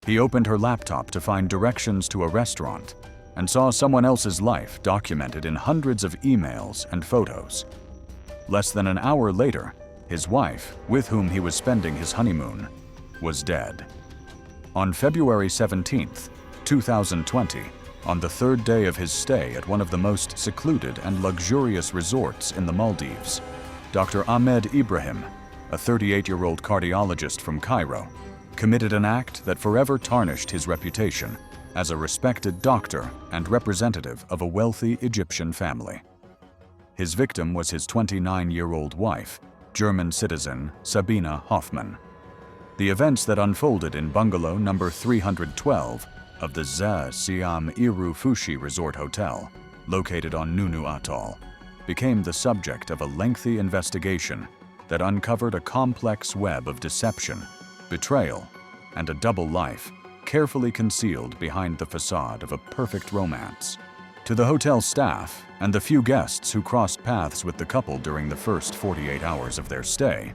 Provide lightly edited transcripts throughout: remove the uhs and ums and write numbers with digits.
He opened her laptop to find directions to a restaurant and saw someone else's life documented in hundreds of emails and photos. Less than an hour later, his wife, with whom he was spending his honeymoon, was dead. On February 17, 2020, on the third day of his stay at one of the most secluded and luxurious resorts in the Maldives, Dr. Ahmed Ibrahim, a 38-year-old cardiologist from Cairo, committed an act that forever tarnished his reputation as a respected doctor and representative of a wealthy Egyptian family. His victim was his 29-year-old wife, German citizen Sabina Hoffmann. The events that unfolded in bungalow number 312 of the Siam Iru Fushi Resort Hotel, located on Nunu Atoll, became the subject of a lengthy investigation that uncovered a complex web of deception, betrayal, and a double life carefully concealed behind the facade of a perfect romance. To the hotel staff and the few guests who crossed paths with the couple during the first 48 hours of their stay,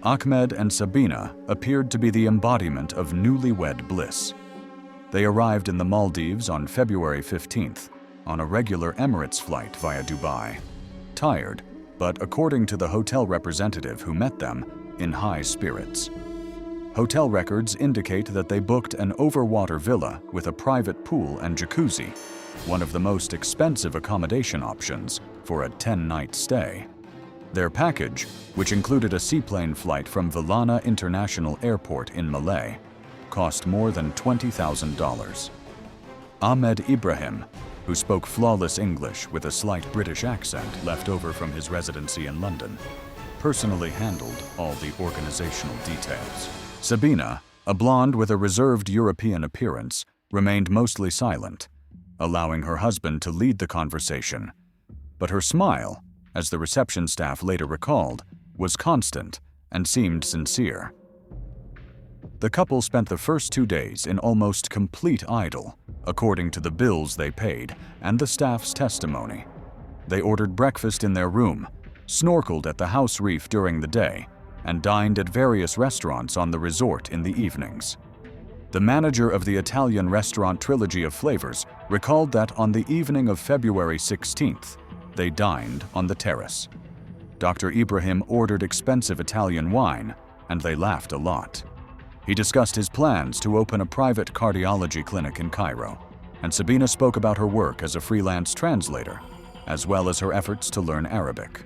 Ahmed and Sabina appeared to be the embodiment of newlywed bliss. They arrived in the Maldives on February 15th on a regular Emirates flight via Dubai, tired, but according to the hotel representative who met them, in high spirits. Hotel records indicate that they booked an overwater villa with a private pool and jacuzzi, one of the most expensive accommodation options for a 10-night stay. Their package, which included a seaplane flight from Villana International Airport in Malé, cost more than $20,000. Ahmed Ibrahim, who spoke flawless English with a slight British accent left over from his residency in London, personally handled all the organizational details. Sabina, a blonde with a reserved European appearance, remained mostly silent, allowing her husband to lead the conversation. But her smile, as the reception staff later recalled, was constant and seemed sincere. The couple spent the first 2 days in almost complete idle, according to the bills they paid and the staff's testimony. They ordered breakfast in their room, snorkeled at the house reef during the day, and dined at various restaurants on the resort in the evenings. The manager of the Italian restaurant Trilogy of Flavors recalled that on the evening of February 16th, they dined on the terrace. Dr. Ibrahim ordered expensive Italian wine, and they laughed a lot. He discussed his plans to open a private cardiology clinic in Cairo, and Sabina spoke about her work as a freelance translator, as well as her efforts to learn Arabic.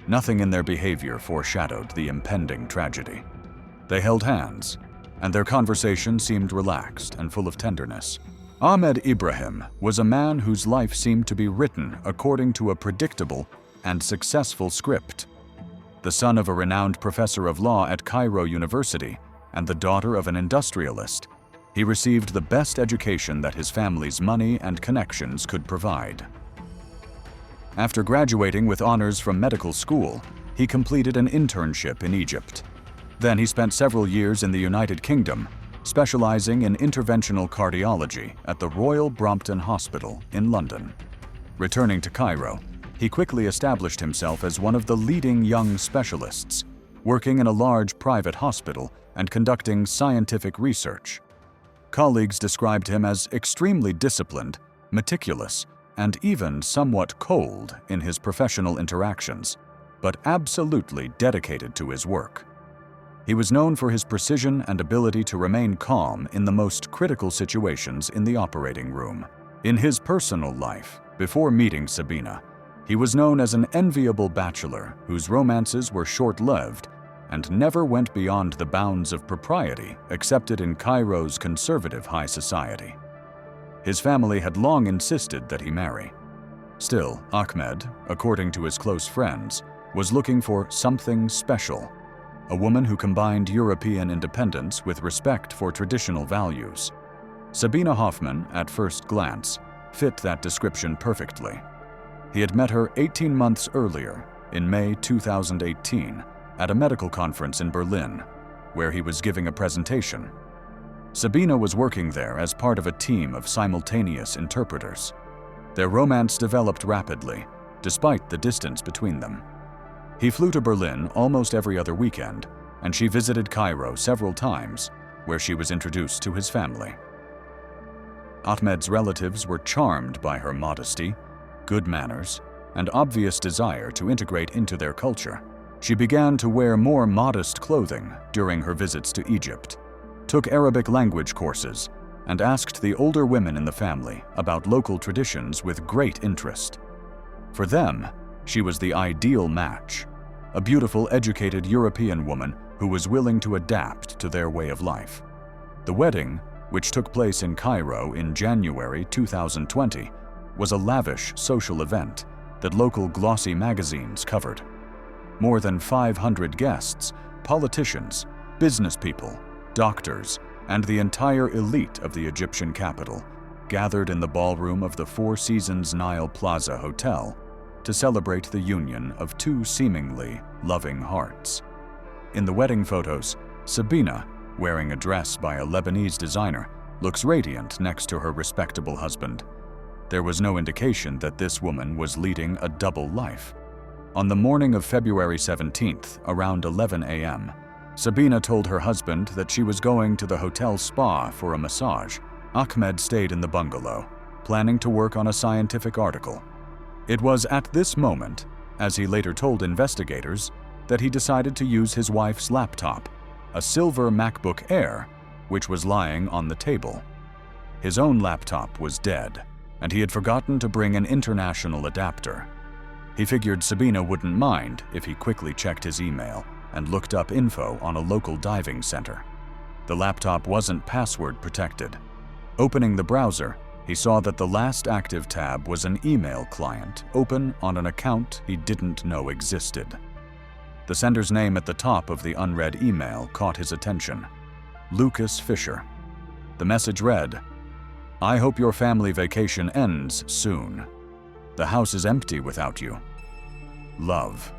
Nothing in their behavior foreshadowed the impending tragedy. They held hands, and their conversation seemed relaxed and full of tenderness. Ahmed Ibrahim was a man whose life seemed to be written according to a predictable and successful script. The son of a renowned professor of law at Cairo University and the daughter of an industrialist, he received the best education that his family's money and connections could provide. After graduating with honors from medical school, he completed an internship in Egypt. Then he spent several years in the United Kingdom, specializing in interventional cardiology at the Royal Brompton Hospital in London. Returning to Cairo, he quickly established himself as one of the leading young specialists, working in a large private hospital and conducting scientific research. Colleagues described him as extremely disciplined, meticulous, and even somewhat cold in his professional interactions, but absolutely dedicated to his work. He was known for his precision and ability to remain calm in the most critical situations in the operating room. In his personal life, before meeting Sabina, he was known as an enviable bachelor whose romances were short-lived and never went beyond the bounds of propriety accepted in Cairo's conservative high society. His family had long insisted that he marry. Still, Ahmed, according to his close friends, was looking for something special, a woman who combined European independence with respect for traditional values. Sabina Hoffmann, at first glance, fit that description perfectly. He had met her 18 months earlier, in May 2018, at a medical conference in Berlin, where he was giving a presentation. Sabina was working there as part of a team of simultaneous interpreters. Their romance developed rapidly, despite the distance between them. He flew to Berlin almost every other weekend, and she visited Cairo several times, where she was introduced to his family. Ahmed's relatives were charmed by her modesty, good manners, and obvious desire to integrate into their culture. She began to wear more modest clothing during her visits to Egypt, took Arabic language courses, and asked the older women in the family about local traditions with great interest. For them, she was the ideal match, a beautiful, educated European woman who was willing to adapt to their way of life. The wedding, which took place in Cairo in January 2020, was a lavish social event that local glossy magazines covered. More than 500 guests, politicians, business people, doctors, and the entire elite of the Egyptian capital gathered in the ballroom of the Four Seasons Nile Plaza Hotel to celebrate the union of two seemingly loving hearts. In the wedding photos, Sabina, wearing a dress by a Lebanese designer, looks radiant next to her respectable husband. There was no indication that this woman was leading a double life. On the morning of February 17th, around 11 a.m., Sabina told her husband that she was going to the hotel spa for a massage. Ahmed stayed in the bungalow, planning to work on a scientific article. It was at this moment, as he later told investigators, that he decided to use his wife's laptop, a silver MacBook Air, which was lying on the table. His own laptop was dead, and he had forgotten to bring an international adapter. He figured Sabina wouldn't mind if he quickly checked his email and looked up info on a local diving center. The laptop wasn't password protected. Opening the browser, he saw that the last active tab was an email client open on an account he didn't know existed. The sender's name at the top of the unread email caught his attention: Lucas Fisher. The message read, "I hope your family vacation ends soon. The house is empty without you. Love."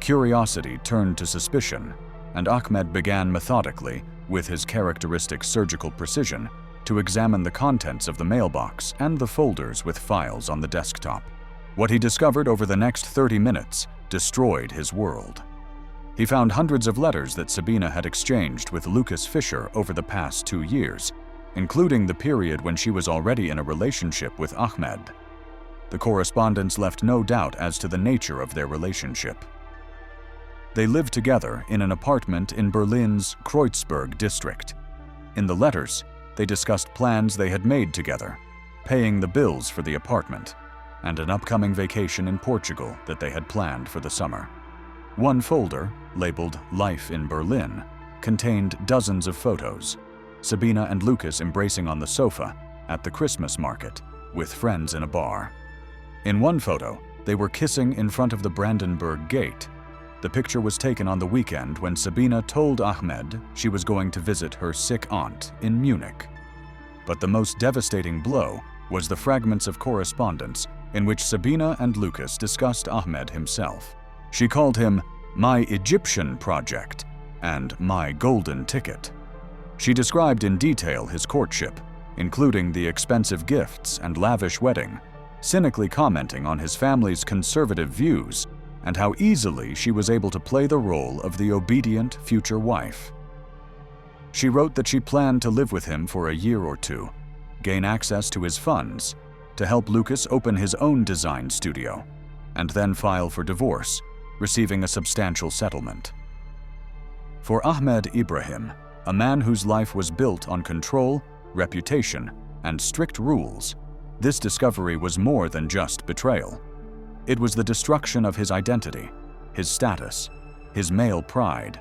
Curiosity turned to suspicion, and Ahmed began methodically, with his characteristic surgical precision, to examine the contents of the mailbox and the folders with files on the desktop. What he discovered over the next 30 minutes destroyed his world. He found hundreds of letters that Sabina had exchanged with Lucas Fisher over the past 2 years, including the period when she was already in a relationship with Ahmed. The correspondence left no doubt as to the nature of their relationship. They lived together in an apartment in Berlin's Kreuzberg district. In the letters, they discussed plans they had made together, paying the bills for the apartment, and an upcoming vacation in Portugal that they had planned for the summer. One folder, labeled Life in Berlin, contained dozens of photos: Sabina and Lucas embracing on the sofa at the Christmas market with friends in a bar. In one photo, they were kissing in front of the Brandenburg Gate. The picture was taken on the weekend when Sabina told Ahmed she was going to visit her sick aunt in Munich. But the most devastating blow was the fragments of correspondence in which Sabina and Lucas discussed Ahmed himself. She called him "my Egyptian project" and "my golden ticket." She described in detail his courtship, including the expensive gifts and lavish wedding, cynically commenting on his family's conservative views and how easily she was able to play the role of the obedient future wife. She wrote that she planned to live with him for a year or two, gain access to his funds, to help Lucas open his own design studio, and then file for divorce, receiving a substantial settlement. For Ahmed Ibrahim, a man whose life was built on control, reputation, and strict rules, this discovery was more than just betrayal. It was the destruction of his identity, his status, his male pride.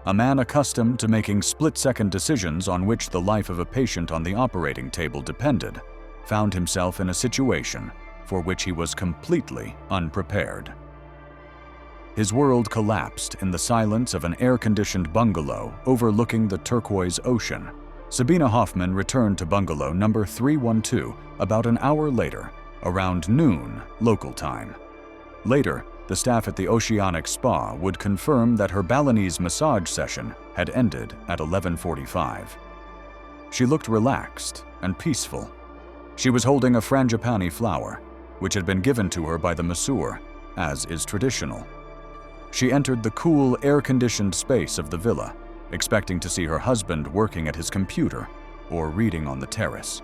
A man accustomed to making split-second decisions on which the life of a patient on the operating table depended, found himself in a situation for which he was completely unprepared. His world collapsed in the silence of an air-conditioned bungalow overlooking the turquoise ocean. Sabina Hoffman returned to bungalow number 312 about an hour later, around noon local time. Later, the staff at the Oceanic Spa would confirm that her Balinese massage session had ended at 11:45. She looked relaxed and peaceful. She was holding a frangipani flower, which had been given to her by the masseur, as is traditional. She entered the cool, air-conditioned space of the villa, expecting to see her husband working at his computer or reading on the terrace.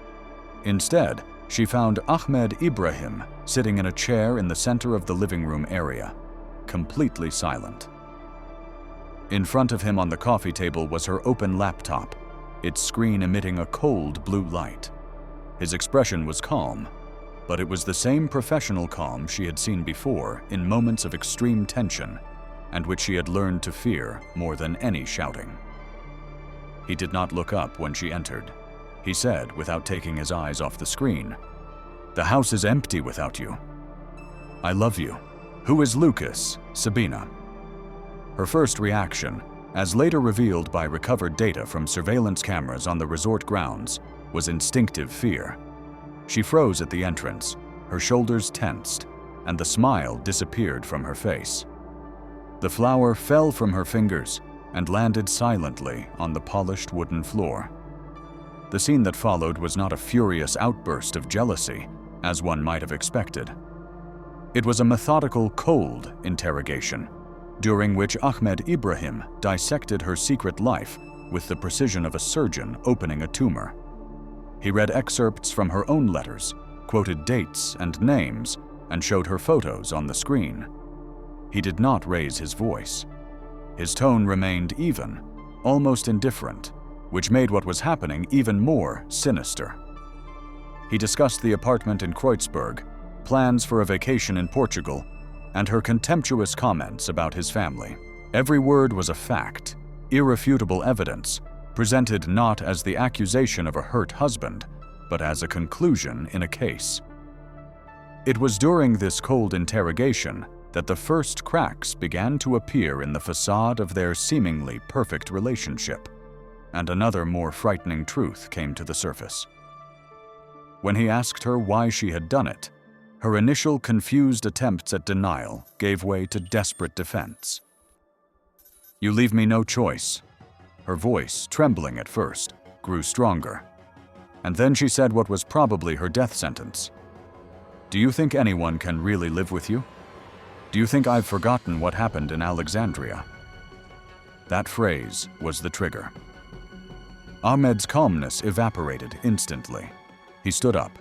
Instead, she found Ahmed Ibrahim sitting in a chair in the center of the living room area, completely silent. In front of him on the coffee table was her open laptop, its screen emitting a cold blue light. His expression was calm, but it was the same professional calm she had seen before in moments of extreme tension, and which she had learned to fear more than any shouting. He did not look up when she entered. He said, without taking his eyes off the screen, "The house is empty without you. I love you. Who is Lucas, Sabina?" Her first reaction, as later revealed by recovered data from surveillance cameras on the resort grounds, was instinctive fear. She froze at the entrance, her shoulders tensed, and the smile disappeared from her face. The flower fell from her fingers and landed silently on the polished wooden floor. The scene that followed was not a furious outburst of jealousy, as one might have expected. It was a methodical, cold interrogation, during which Ahmed Ibrahim dissected her secret life with the precision of a surgeon opening a tumor. He read excerpts from her own letters, quoted dates and names, and showed her photos on the screen. He did not raise his voice. His tone remained even, almost indifferent, which made what was happening even more sinister. He discussed the apartment in Kreuzberg, plans for a vacation in Portugal, and her contemptuous comments about his family. Every word was a fact, irrefutable evidence, presented not as the accusation of a hurt husband, but as a conclusion in a case. It was during this cold interrogation that the first cracks began to appear in the facade of their seemingly perfect relationship, and another more frightening truth came to the surface. When he asked her why she had done it, her initial confused attempts at denial gave way to desperate defense. "You leave me no choice." Her voice, trembling at first, grew stronger. And then she said what was probably her death sentence. "Do you think anyone can really live with you? Do you think I've forgotten what happened in Alexandria?" That phrase was the trigger. Ahmed's calmness evaporated instantly. He stood up.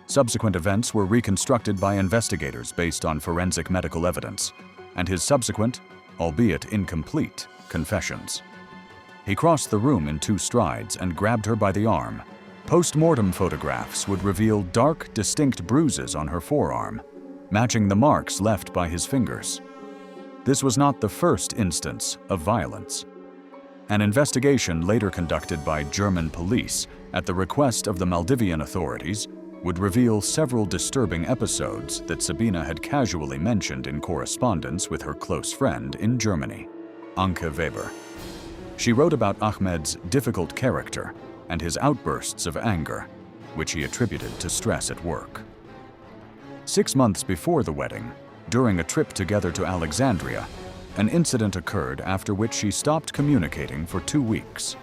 Subsequent events were reconstructed by investigators based on forensic medical evidence, and his subsequent, albeit incomplete, confessions. He crossed the room in 2 strides and grabbed her by the arm. Post-mortem photographs would reveal dark, distinct bruises on her forearm, matching the marks left by his fingers. This was not the first instance of violence. An investigation later conducted by German police at the request of the Maldivian authorities would reveal several disturbing episodes that Sabina had casually mentioned in correspondence with her close friend in Germany, Anke Weber. She wrote about Ahmed's difficult character and his outbursts of anger, which he attributed to stress at work. 6 months before the wedding, during a trip together to Alexandria, an incident occurred after which she stopped communicating for 2 weeks.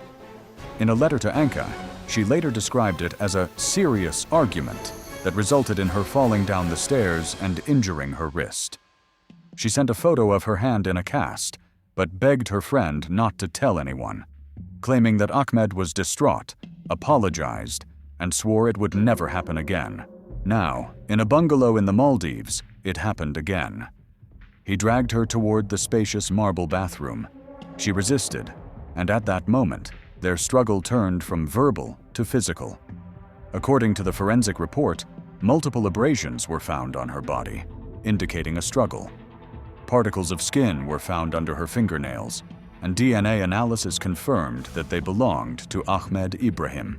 In a letter to Anke, she later described it as a serious argument that resulted in her falling down the stairs and injuring her wrist. She sent a photo of her hand in a cast, but begged her friend not to tell anyone, claiming that Ahmed was distraught, apologized, and swore it would never happen again. Now, in a bungalow in the Maldives, it happened again. He dragged her toward the spacious marble bathroom. She resisted, and at that moment, their struggle turned from verbal to physical. According to the forensic report, multiple abrasions were found on her body, indicating a struggle. Particles of skin were found under her fingernails, and DNA analysis confirmed that they belonged to Ahmed Ibrahim.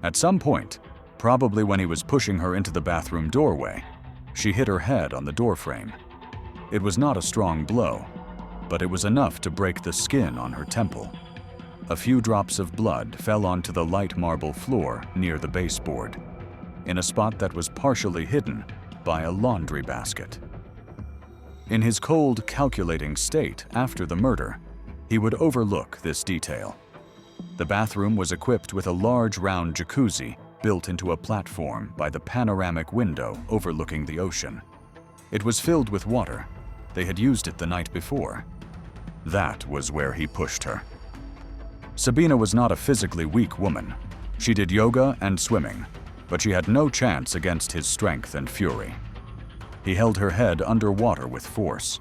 At some point, probably when he was pushing her into the bathroom doorway, she hit her head on the doorframe. It was not a strong blow, but it was enough to break the skin on her temple. A few drops of blood fell onto the light marble floor near the baseboard, in a spot that was partially hidden by a laundry basket. In his cold, calculating state after the murder, he would overlook this detail. The bathroom was equipped with a large round jacuzzi built into a platform by the panoramic window overlooking the ocean. It was filled with water. They had used it the night before. That was where he pushed her. Sabina was not a physically weak woman. She did yoga and swimming, but she had no chance against his strength and fury. He held her head underwater with force.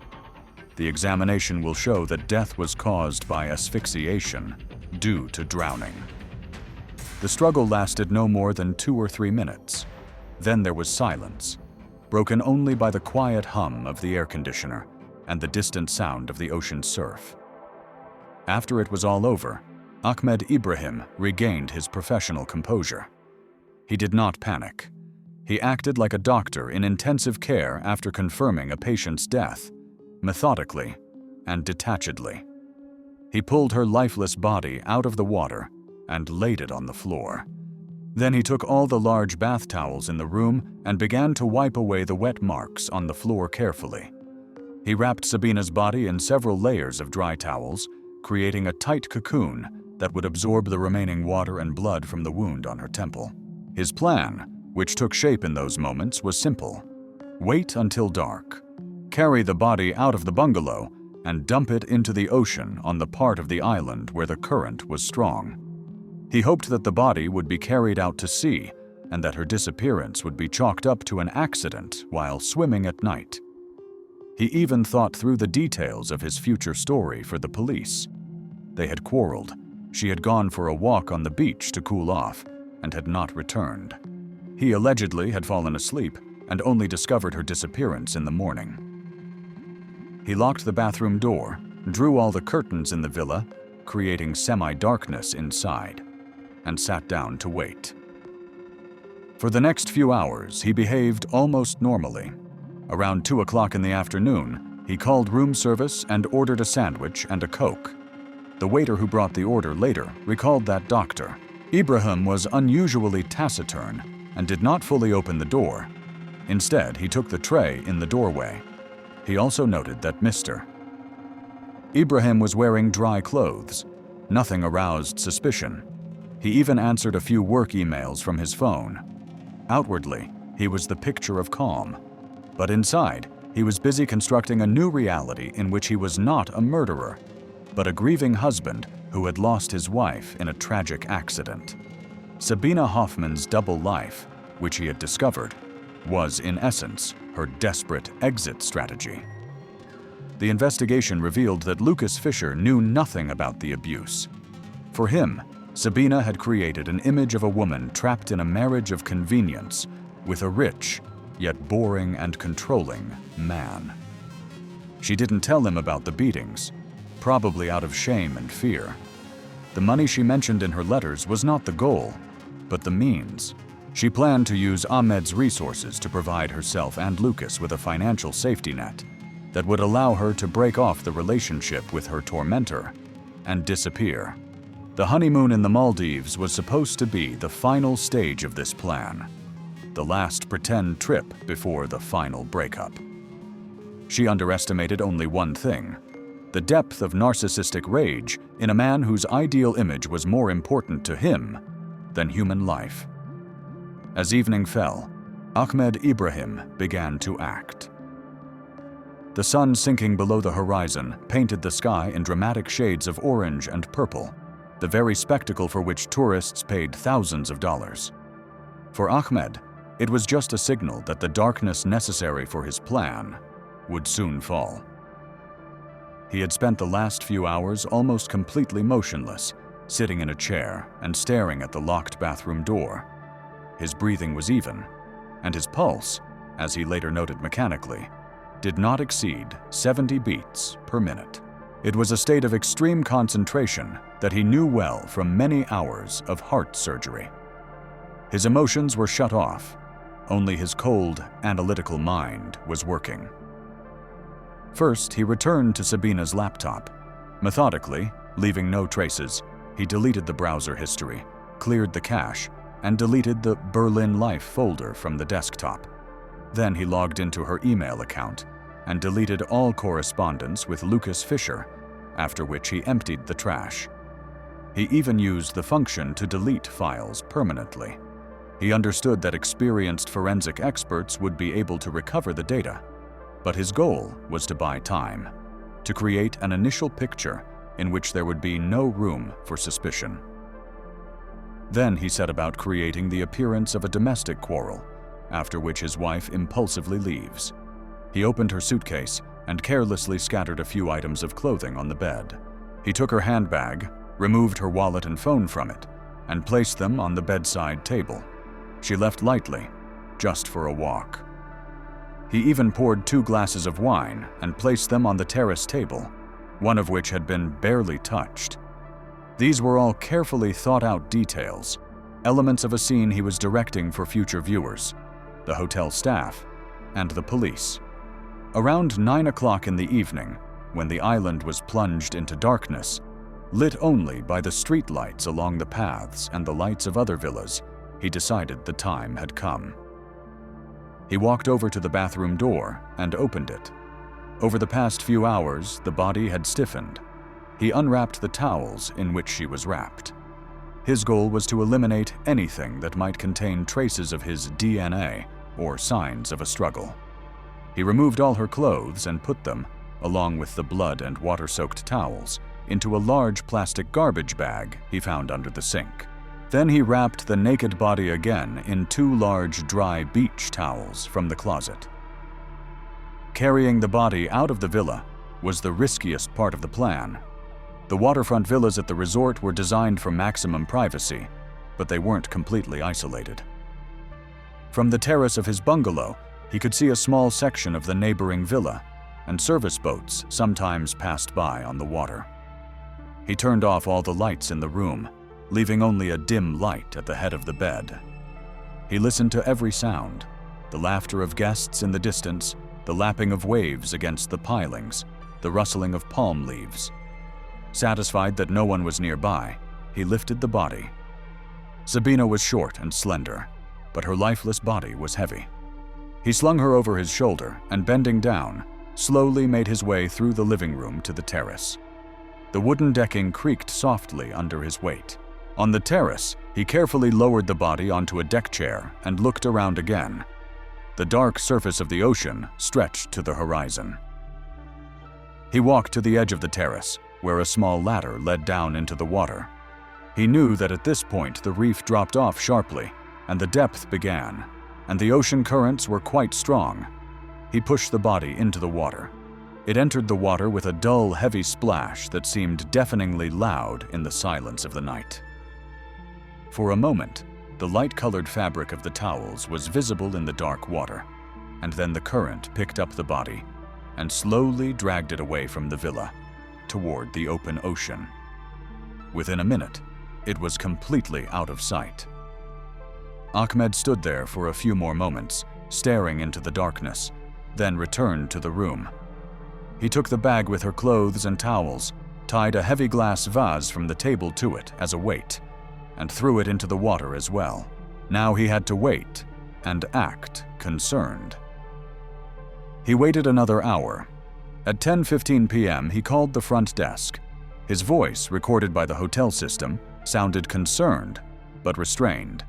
The examination will show that death was caused by asphyxiation due to drowning. The struggle lasted no more than 2 or 3 minutes. Then there was silence, broken only by the quiet hum of the air conditioner and the distant sound of the ocean surf. After it was all over, Ahmed Ibrahim regained his professional composure. He did not panic. He acted like a doctor in intensive care after confirming a patient's death, methodically and detachedly. He pulled her lifeless body out of the water and laid it on the floor. Then he took all the large bath towels in the room and began to wipe away the wet marks on the floor carefully. He wrapped Sabina's body in several layers of dry towels, creating a tight cocoon that would absorb the remaining water and blood from the wound on her temple. His plan, which took shape in those moments, was simple. Wait until dark. Carry the body out of the bungalow and dump it into the ocean on the part of the island where the current was strong. He hoped that the body would be carried out to sea and that her disappearance would be chalked up to an accident while swimming at night. He even thought through the details of his future story for the police. They had quarreled. She had gone for a walk on the beach to cool off and had not returned. He allegedly had fallen asleep and only discovered her disappearance in the morning. He locked the bathroom door, drew all the curtains in the villa, creating semi-darkness inside, and sat down to wait. For the next few hours, he behaved almost normally. Around 2 o'clock in the afternoon, he called room service and ordered a sandwich and a Coke. The waiter who brought the order later recalled that Dr. Ibrahim was unusually taciturn and did not fully open the door. Instead, he took the tray in the doorway. He also noted that Mr. Ibrahim was wearing dry clothes. Nothing aroused suspicion. He even answered a few work emails from his phone. Outwardly, he was the picture of calm. But inside, he was busy constructing a new reality in which he was not a murderer, but a grieving husband who had lost his wife in a tragic accident. Sabina Hoffman's double life, which he had discovered, was in essence her desperate exit strategy. The investigation revealed that Lucas Fisher knew nothing about the abuse. For him, Sabina had created an image of a woman trapped in a marriage of convenience with a rich, yet boring and controlling man. She didn't tell him about the beatings, probably out of shame and fear. The money she mentioned in her letters was not the goal, but the means. She planned to use Ahmed's resources to provide herself and Lucas with a financial safety net that would allow her to break off the relationship with her tormentor and disappear. The honeymoon in the Maldives was supposed to be the final stage of this plan, the last pretend trip before the final breakup. She underestimated only one thing: the depth of narcissistic rage in a man whose ideal image was more important to him than human life. As evening fell, Ahmed Ibrahim began to act. The sun sinking below the horizon painted the sky in dramatic shades of orange and purple, the very spectacle for which tourists paid thousands of dollars. For Ahmed, it was just a signal that the darkness necessary for his plan would soon fall. He had spent the last few hours almost completely motionless, sitting in a chair and staring at the locked bathroom door. His breathing was even, and his pulse, as he later noted mechanically, did not exceed 70 beats per minute. It was a state of extreme concentration that he knew well from many hours of heart surgery. His emotions were shut off. Only his cold, analytical mind was working. First, he returned to Sabina's laptop. Methodically, leaving no traces, he deleted the browser history, cleared the cache, and deleted the Berlin Life folder from the desktop. Then he logged into her email account and deleted all correspondence with Lucas Fisher, after which he emptied the trash. He even used the function to delete files permanently. He understood that experienced forensic experts would be able to recover the data, but his goal was to buy time, to create an initial picture in which there would be no room for suspicion. Then he set about creating the appearance of a domestic quarrel, after which his wife impulsively leaves. He opened her suitcase and carelessly scattered a few items of clothing on the bed. He took her handbag, removed her wallet and phone from it, and placed them on the bedside table. She left lightly, just for a walk. He even poured 2 glasses of wine and placed them on the terrace table, one of which had been barely touched. These were all carefully thought-out details, elements of a scene he was directing for future viewers, the hotel staff, and the police. Around 9 o'clock in the evening, when the island was plunged into darkness, lit only by the street lights along the paths and the lights of other villas, he decided the time had come. He walked over to the bathroom door and opened it. Over the past few hours, the body had stiffened. He unwrapped the towels in which she was wrapped. His goal was to eliminate anything that might contain traces of his DNA or signs of a struggle. He removed all her clothes and put them, along with the blood and water-soaked towels, into a large plastic garbage bag he found under the sink. Then he wrapped the naked body again in 2 large dry beach towels from the closet. Carrying the body out of the villa was the riskiest part of the plan. The waterfront villas at the resort were designed for maximum privacy, but they weren't completely isolated. From the terrace of his bungalow, he could see a small section of the neighboring villa, and service boats sometimes passed by on the water. He turned off all the lights in the room, leaving only a dim light at the head of the bed. He listened to every sound, the laughter of guests in the distance, the lapping of waves against the pilings, the rustling of palm leaves. Satisfied that no one was nearby, he lifted the body. Sabina was short and slender, but her lifeless body was heavy. He slung her over his shoulder and, bending down, slowly made his way through the living room to the terrace. The wooden decking creaked softly under his weight. On the terrace, he carefully lowered the body onto a deck chair and looked around again. The dark surface of the ocean stretched to the horizon. He walked to the edge of the terrace, where a small ladder led down into the water. He knew that at this point the reef dropped off sharply, and the depth began, and the ocean currents were quite strong. He pushed the body into the water. It entered the water with a dull, heavy splash that seemed deafeningly loud in the silence of the night. For a moment, the light-colored fabric of the towels was visible in the dark water, and then the current picked up the body and slowly dragged it away from the villa, toward the open ocean. Within a minute, it was completely out of sight. Ahmed stood there for a few more moments, staring into the darkness, then returned to the room. He took the bag with her clothes and towels, tied a heavy glass vase from the table to it as a weight, and threw it into the water as well. Now he had to wait and act concerned. He waited another hour. At 10:15 p.m., he called the front desk. His voice, recorded by the hotel system, sounded concerned but restrained.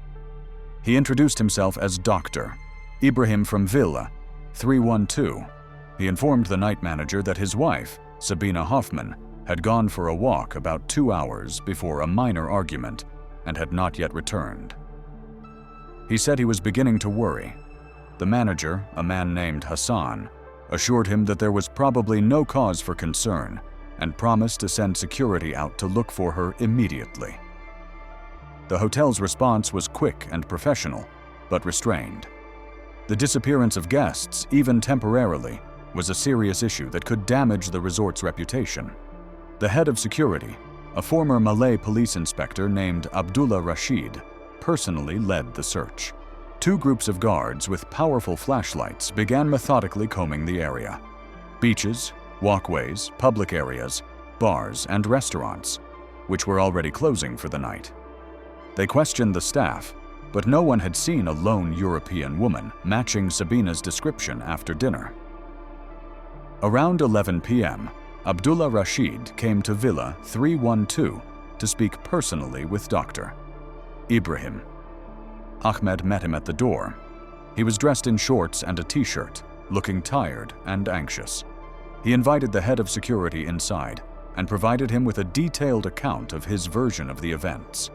He introduced himself as Dr. Ibrahim from Villa 312. He informed the night manager that his wife, Sabina Hoffman, had gone for a walk about 2 hours before a minor argument and had not yet returned. He said he was beginning to worry. The manager, a man named Hassan, assured him that there was probably no cause for concern and promised to send security out to look for her immediately. The hotel's response was quick and professional, but restrained. The disappearance of guests, even temporarily, was a serious issue that could damage the resort's reputation. The head of security, a former Malay police inspector named Abdullah Rashid, personally led the search. 2 groups of guards with powerful flashlights began methodically combing the area. Beaches, walkways, public areas, bars, and restaurants, which were already closing for the night. They questioned the staff, but no one had seen a lone European woman matching Sabina's description after dinner. Around 11 p.m., Abdullah Rashid came to Villa 312 to speak personally with Dr. Ibrahim. Ahmed met him at the door. He was dressed in shorts and a t-shirt, looking tired and anxious. He invited the head of security inside and provided him with a detailed account of his version of the events.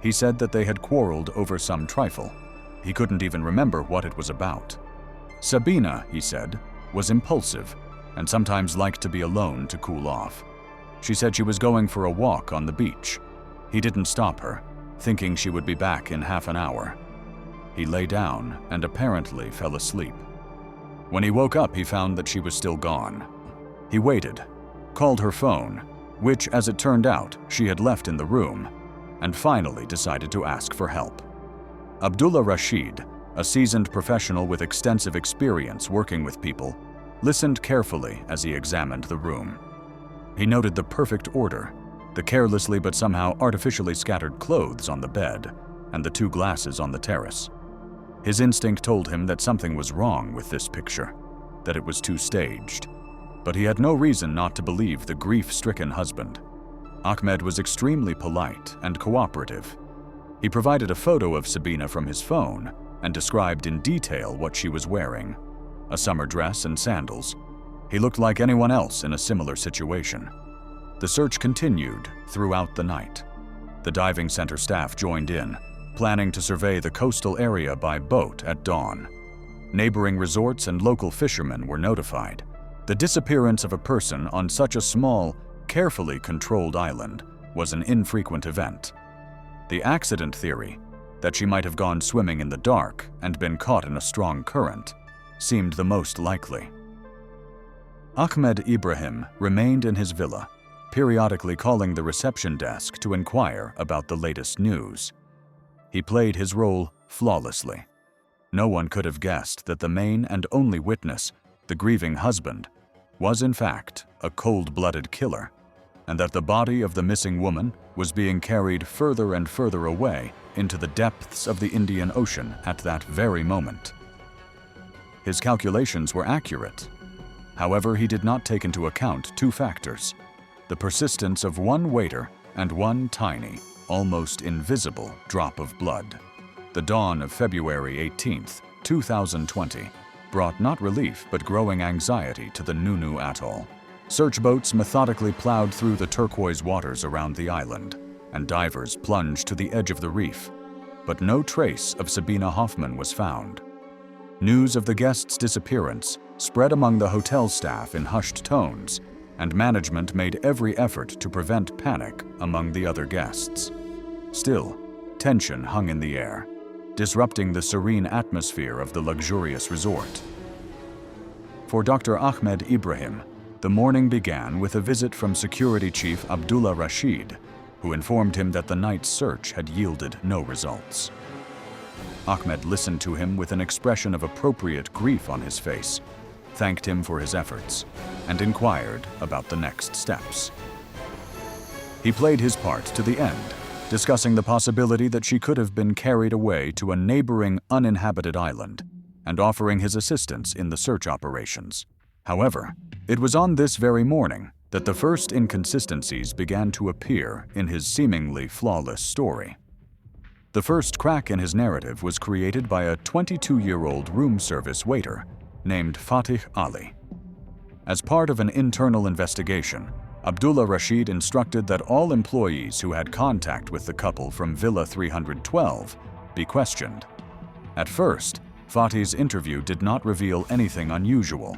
He said that they had quarreled over some trifle. He couldn't even remember what it was about. Sabina, he said, was impulsive and sometimes liked to be alone to cool off. She said she was going for a walk on the beach. He didn't stop her, thinking she would be back in half an hour. He lay down and apparently fell asleep. When he woke up, he found that she was still gone. He waited, called her phone, which, as it turned out, she had left in the room, and finally decided to ask for help. Abdullah Rashid, a seasoned professional with extensive experience working with people, listened carefully as he examined the room. He noted the perfect order, the carelessly but somehow artificially scattered clothes on the bed, and the 2 glasses on the terrace. His instinct told him that something was wrong with this picture, that it was too staged. But he had no reason not to believe the grief-stricken husband. Ahmed was extremely polite and cooperative. He provided a photo of Sabina from his phone and described in detail what she was wearing: a summer dress and sandals. He looked like anyone else in a similar situation. The search continued throughout the night. The diving center staff joined in, planning to survey the coastal area by boat at dawn. Neighboring resorts and local fishermen were notified. The disappearance of a person on such a small, carefully controlled island was an infrequent event. The accident theory, that she might have gone swimming in the dark and been caught in a strong current, seemed the most likely. Ahmed Ibrahim remained in his villa, periodically calling the reception desk to inquire about the latest news. He played his role flawlessly. No one could have guessed that the main and only witness, the grieving husband, was in fact a cold-blooded killer, and that the body of the missing woman was being carried further and further away into the depths of the Indian Ocean at that very moment. His calculations were accurate. However, he did not take into account 2 factors: the persistence of one waiter and one tiny, almost invisible drop of blood. The dawn of February 18, 2020, brought not relief but growing anxiety to the Nunu Atoll. Search boats methodically plowed through the turquoise waters around the island, and divers plunged to the edge of the reef, but no trace of Sabina Hoffman was found. News of the guest's disappearance spread among the hotel staff in hushed tones, and management made every effort to prevent panic among the other guests. Still, tension hung in the air, disrupting the serene atmosphere of the luxurious resort. For Dr. Ahmed Ibrahim, the morning began with a visit from Security Chief Abdullah Rashid, who informed him that the night's search had yielded no results. Ahmed listened to him with an expression of appropriate grief on his face, thanked him for his efforts, and inquired about the next steps. He played his part to the end, discussing the possibility that she could have been carried away to a neighboring uninhabited island, and offering his assistance in the search operations. However, it was on this very morning that the first inconsistencies began to appear in his seemingly flawless story. The first crack in his narrative was created by a 22-year-old room service waiter named Fatih Ali. As part of an internal investigation, Abdullah Rashid instructed that all employees who had contact with the couple from Villa 312 be questioned. At first, Fatih's interview did not reveal anything unusual.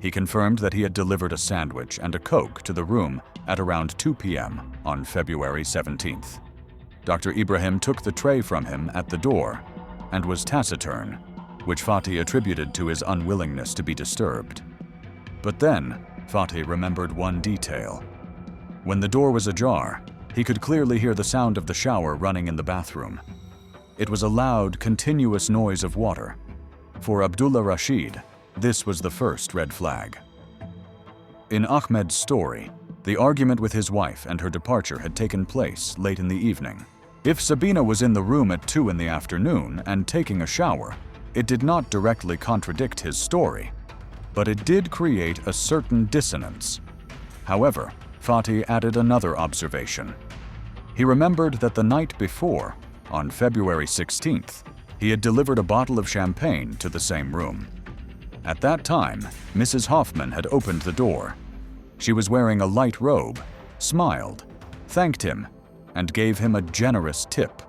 He confirmed that he had delivered a sandwich and a Coke to the room at around 2 p.m. on February 17th. Dr. Ibrahim took the tray from him at the door and was taciturn, which Fatih attributed to his unwillingness to be disturbed. But then, Fatih remembered one detail. When the door was ajar, he could clearly hear the sound of the shower running in the bathroom. It was a loud, continuous noise of water. For Abdullah Rashid, this was the first red flag. In Ahmed's story, the argument with his wife and her departure had taken place late in the evening. If Sabina was in the room at 2 in the afternoon and taking a shower, it did not directly contradict his story, but it did create a certain dissonance. However, Fatih added another observation. He remembered that the night before, on February 16th, he had delivered a bottle of champagne to the same room. At that time, Mrs. Hoffman had opened the door. She was wearing a light robe smiled, thanked him, and gave him a generous tip.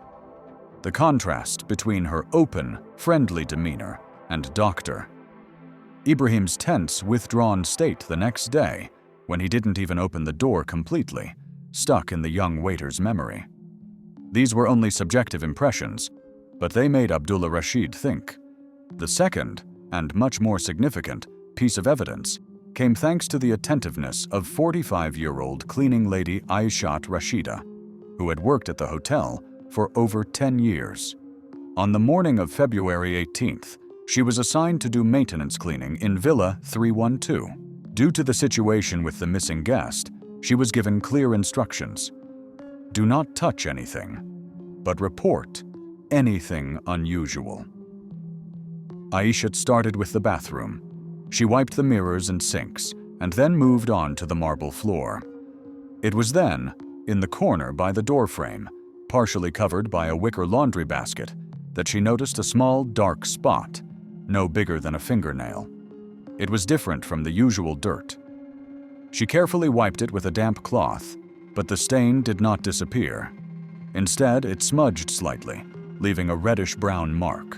The contrast between her open, friendly demeanor and Dr. Ibrahim's tense, withdrawn state the next day, when he didn't even open the door completely, stuck in the young waiter's memory. These were only subjective impressions, but they made Abdullah Rashid think. The second, and much more significant, piece of evidence came thanks to the attentiveness of 45-year-old cleaning lady Aishat Rashida, who had worked at the hotel for over 10 years. On the morning of February 18th, she was assigned to do maintenance cleaning in Villa 312. Due to the situation with the missing guest, she was given clear instructions. Do not touch anything, but report anything unusual. Aishat started with the bathroom. She wiped the mirrors and sinks, and then moved on to the marble floor. It was then, in the corner by the door frame, partially covered by a wicker laundry basket, that she noticed a small dark spot, no bigger than a fingernail. It was different from the usual dirt. She carefully wiped it with a damp cloth, but the stain did not disappear. Instead, it smudged slightly, leaving a reddish-brown mark.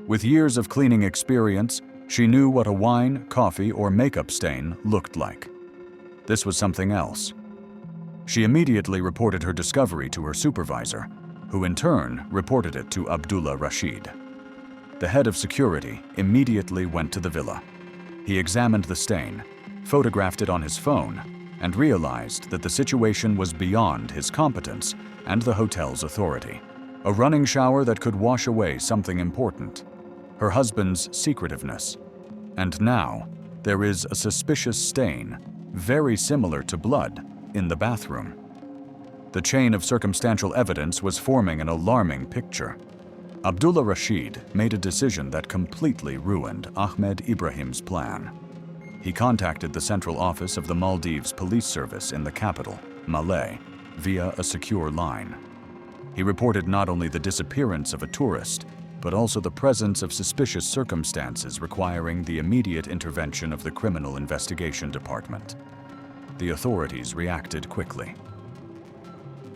With years of cleaning experience, she knew what a wine, coffee, or makeup stain looked like. This was something else. She immediately reported her discovery to her supervisor, who in turn reported it to Abdullah Rashid. The head of security immediately went to the villa. He examined the stain, photographed it on his phone, and realized that the situation was beyond his competence and the hotel's authority. A running shower that could wash away something important, her husband's secretiveness. And now, there is a suspicious stain, very similar to blood, in the bathroom. The chain of circumstantial evidence was forming an alarming picture. Abdullah Rashid made a decision that completely ruined Ahmed Ibrahim's plan. He contacted the central office of the Maldives police service in the capital, Malé, via a secure line. He reported not only the disappearance of a tourist, but also the presence of suspicious circumstances requiring the immediate intervention of the Criminal Investigation Department. The authorities reacted quickly.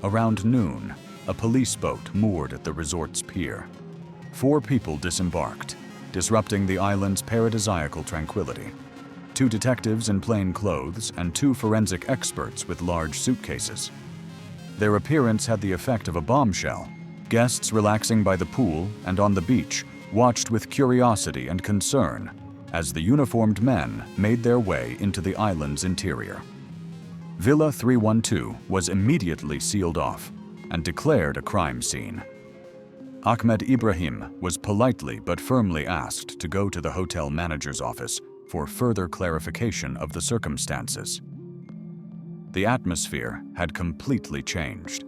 Around noon, a police boat moored at the resort's pier. 4 people disembarked, disrupting the island's paradisiacal tranquility. 2 detectives in plain clothes and 2 forensic experts with large suitcases. Their appearance had the effect of a bombshell. Guests relaxing by the pool and on the beach watched with curiosity and concern as the uniformed men made their way into the island's interior. Villa 312 was immediately sealed off and declared a crime scene. Ahmed Ibrahim was politely but firmly asked to go to the hotel manager's office for further clarification of the circumstances. The atmosphere had completely changed.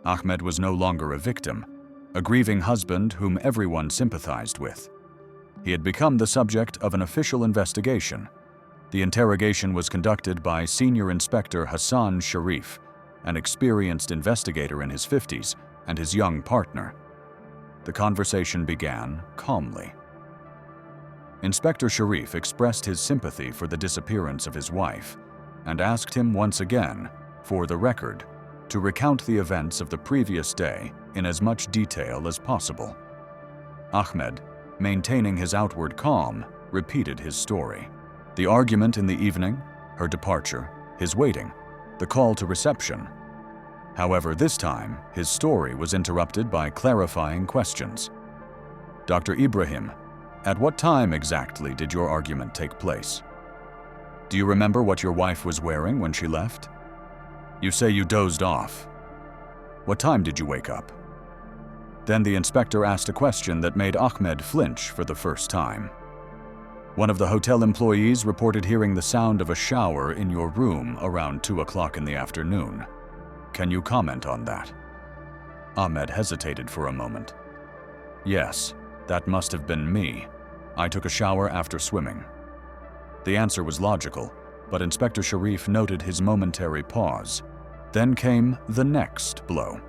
Ahmed was no longer a victim, a grieving husband whom everyone sympathized with. He had become the subject of an official investigation. The interrogation was conducted by Senior Inspector Hassan Sharif, an experienced investigator in his 50s, and his young partner. The conversation began calmly. Inspector Sharif expressed his sympathy for the disappearance of his wife and asked him once again, for the record, to recount the events of the previous day in as much detail as possible. Ahmed, maintaining his outward calm, repeated his story. The argument in the evening, her departure, his waiting, the call to reception. However, this time, his story was interrupted by clarifying questions. Dr. Ibrahim, at what time exactly did your argument take place? Do you remember what your wife was wearing when she left? You say you dozed off. What time did you wake up? Then the inspector asked a question that made Ahmed flinch for the first time. One of the hotel employees reported hearing the sound of a shower in your room around 2 o'clock in the afternoon. Can you comment on that? Ahmed hesitated for a moment. Yes, that must have been me. I took a shower after swimming. The answer was logical, but Inspector Sharif noted his momentary pause. Then came the next blow.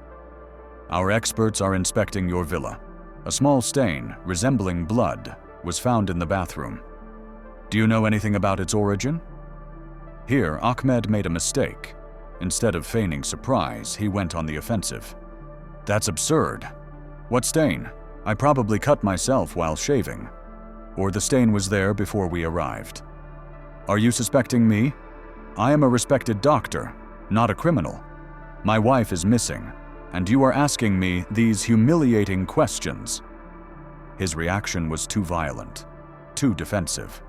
Our experts are inspecting your villa. A small stain, resembling blood, was found in the bathroom. Do you know anything about its origin? Here, Ahmed made a mistake. Instead of feigning surprise, he went on the offensive. "That's absurd. What stain? I probably cut myself while shaving. Or the stain was there before we arrived. Are you suspecting me? I am a respected doctor, not a criminal. My wife is missing, and you are asking me these humiliating questions." His reaction was too violent, too defensive.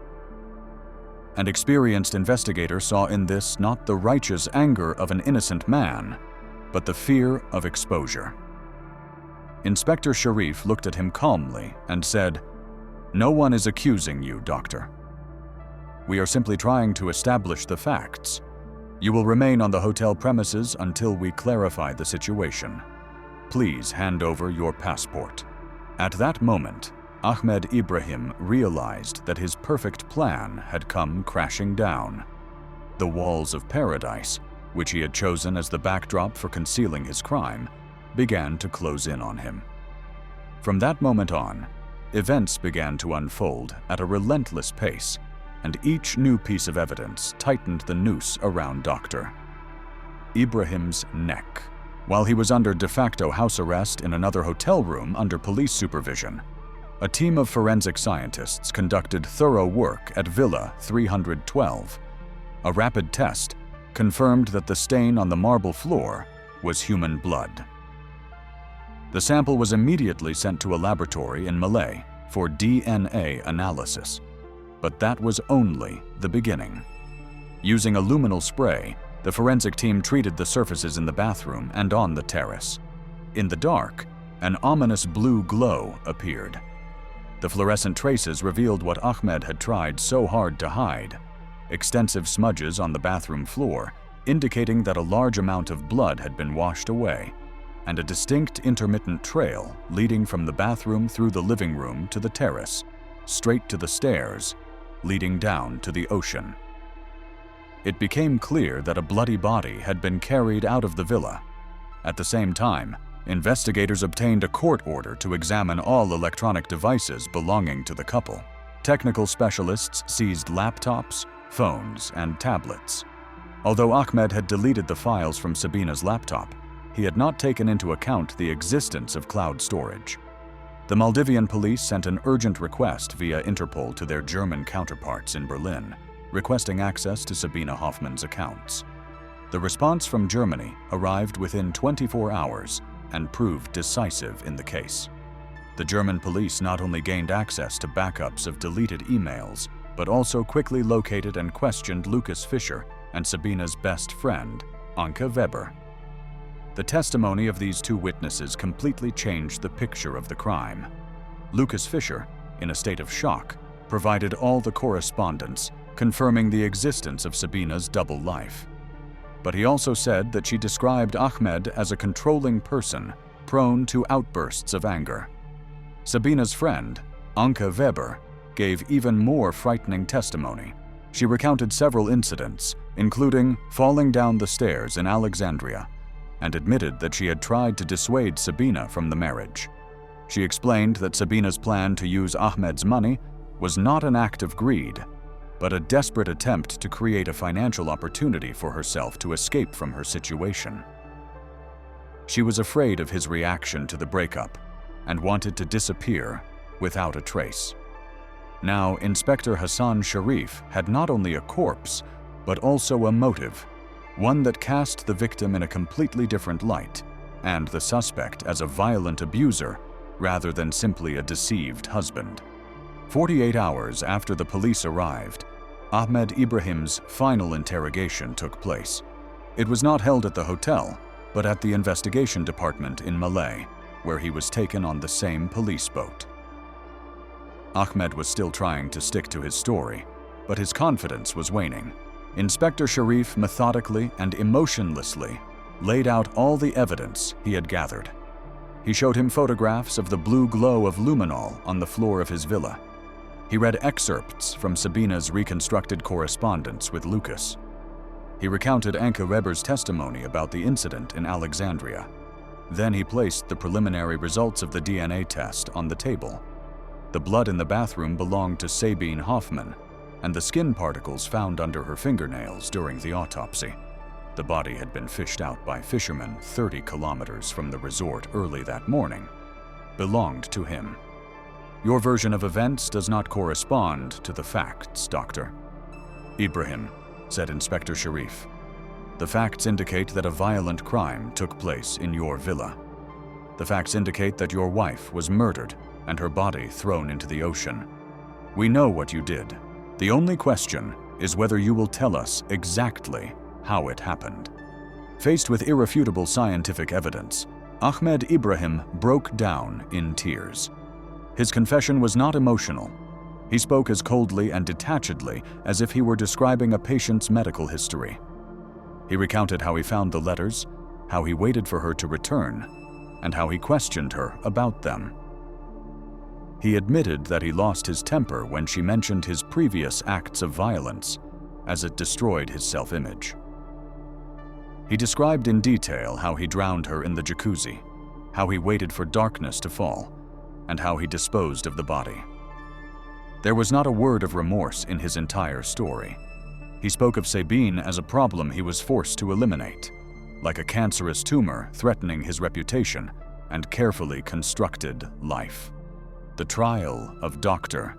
An experienced investigator saw in this not the righteous anger of an innocent man, but the fear of exposure. Inspector Sharif looked at him calmly and said, "No one is accusing you, Doctor. We are simply trying to establish the facts. You will remain on the hotel premises until we clarify the situation. Please hand over your passport." At that moment, Ahmed Ibrahim realized that his perfect plan had come crashing down. The walls of paradise, which he had chosen as the backdrop for concealing his crime, began to close in on him. From that moment on, events began to unfold at a relentless pace, and each new piece of evidence tightened the noose around Dr. Ibrahim's neck. While he was under de facto house arrest in another hotel room under police supervision, a team of forensic scientists conducted thorough work at Villa 312. A rapid test confirmed that the stain on the marble floor was human blood. The sample was immediately sent to a laboratory in Malay for DNA analysis, but that was only the beginning. Using a luminal spray, the forensic team treated the surfaces in the bathroom and on the terrace. In the dark, an ominous blue glow appeared. The fluorescent traces revealed what Ahmed had tried so hard to hide: extensive smudges on the bathroom floor, indicating that a large amount of blood had been washed away, and a distinct intermittent trail leading from the bathroom through the living room to the terrace, straight to the stairs, leading down to the ocean. It became clear that a bloody body had been carried out of the villa. At the same time, investigators obtained a court order to examine all electronic devices belonging to the couple. Technical specialists seized laptops, phones, and tablets. Although Ahmed had deleted the files from Sabina's laptop, he had not taken into account the existence of cloud storage. The Maldivian police sent an urgent request via Interpol to their German counterparts in Berlin, requesting access to Sabina Hoffman's accounts. The response from Germany arrived within 24 hours and proved decisive in the case. The German police not only gained access to backups of deleted emails, but also quickly located and questioned Lucas Fischer and Sabina's best friend, Anke Weber. The testimony of these two witnesses completely changed the picture of the crime. Lucas Fischer, in a state of shock, provided all the correspondence, confirming the existence of Sabina's double life. But he also said that she described Ahmed as a controlling person, prone to outbursts of anger. Sabina's friend, Anke Weber, gave even more frightening testimony. She recounted several incidents, including falling down the stairs in Alexandria, and admitted that she had tried to dissuade Sabina from the marriage. She explained that Sabina's plan to use Ahmed's money was not an act of greed, but a desperate attempt to create a financial opportunity for herself to escape from her situation. She was afraid of his reaction to the breakup and wanted to disappear without a trace. Now, Inspector Hassan Sharif had not only a corpse, but also a motive, one that cast the victim in a completely different light, and the suspect as a violent abuser rather than simply a deceived husband. 48 hours after the police arrived, Ahmed Ibrahim's final interrogation took place. It was not held at the hotel, but at the investigation department in Malay, where he was taken on the same police boat. Ahmed was still trying to stick to his story, but his confidence was waning. Inspector Sharif methodically and emotionlessly laid out all the evidence he had gathered. He showed him photographs of the blue glow of luminol on the floor of his villa. He read excerpts from Sabina's reconstructed correspondence with Lucas. He recounted Anke Weber's testimony about the incident in Alexandria. Then he placed the preliminary results of the DNA test on the table. The blood in the bathroom belonged to Sabine Hoffman, and the skin particles found under her fingernails during the autopsy. The body had been fished out by fishermen 30 kilometers from the resort early that morning. Belonged to him. Your version of events does not correspond to the facts, Doctor. Ibrahim, said Inspector Sharif. The facts indicate that a violent crime took place in your villa. The facts indicate that your wife was murdered and her body thrown into the ocean. We know what you did. The only question is whether you will tell us exactly how it happened. Faced with irrefutable scientific evidence, Ahmed Ibrahim broke down in tears. His confession was not emotional. He spoke as coldly and detachedly as if he were describing a patient's medical history. He recounted how he found the letters, how he waited for her to return, and how he questioned her about them. He admitted that he lost his temper when she mentioned his previous acts of violence, as it destroyed his self-image. He described in detail how he drowned her in the jacuzzi, how he waited for darkness to fall, and how he disposed of the body. There was not a word of remorse in his entire story. He spoke of Sabine as a problem he was forced to eliminate, like a cancerous tumor threatening his reputation and carefully constructed life. The trial of Dr.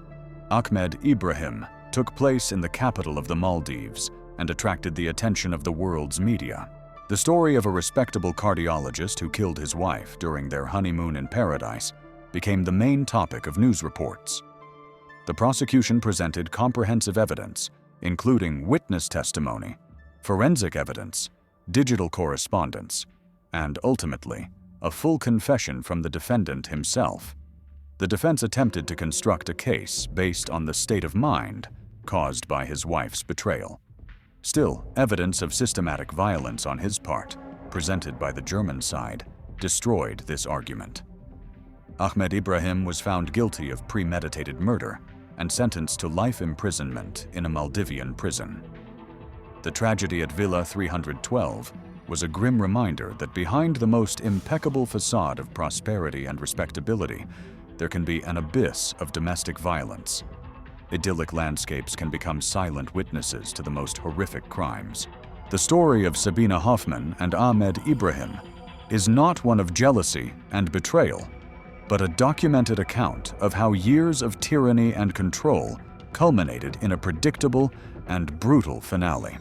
Ahmed Ibrahim took place in the capital of the Maldives and attracted the attention of the world's media. The story of a respectable cardiologist who killed his wife during their honeymoon in paradise became the main topic of news reports. The prosecution presented comprehensive evidence, including witness testimony, forensic evidence, digital correspondence, and ultimately, a full confession from the defendant himself. The defense attempted to construct a case based on the state of mind caused by his wife's betrayal. Still, evidence of systematic violence on his part, presented by the German side, destroyed this argument. Ahmed Ibrahim was found guilty of premeditated murder and sentenced to life imprisonment in a Maldivian prison. The tragedy at Villa 312 was a grim reminder that behind the most impeccable facade of prosperity and respectability, there can be an abyss of domestic violence. Idyllic landscapes can become silent witnesses to the most horrific crimes. The story of Sabina Hoffman and Ahmed Ibrahim is not one of jealousy and betrayal, but a documented account of how years of tyranny and control culminated in a predictable and brutal finale.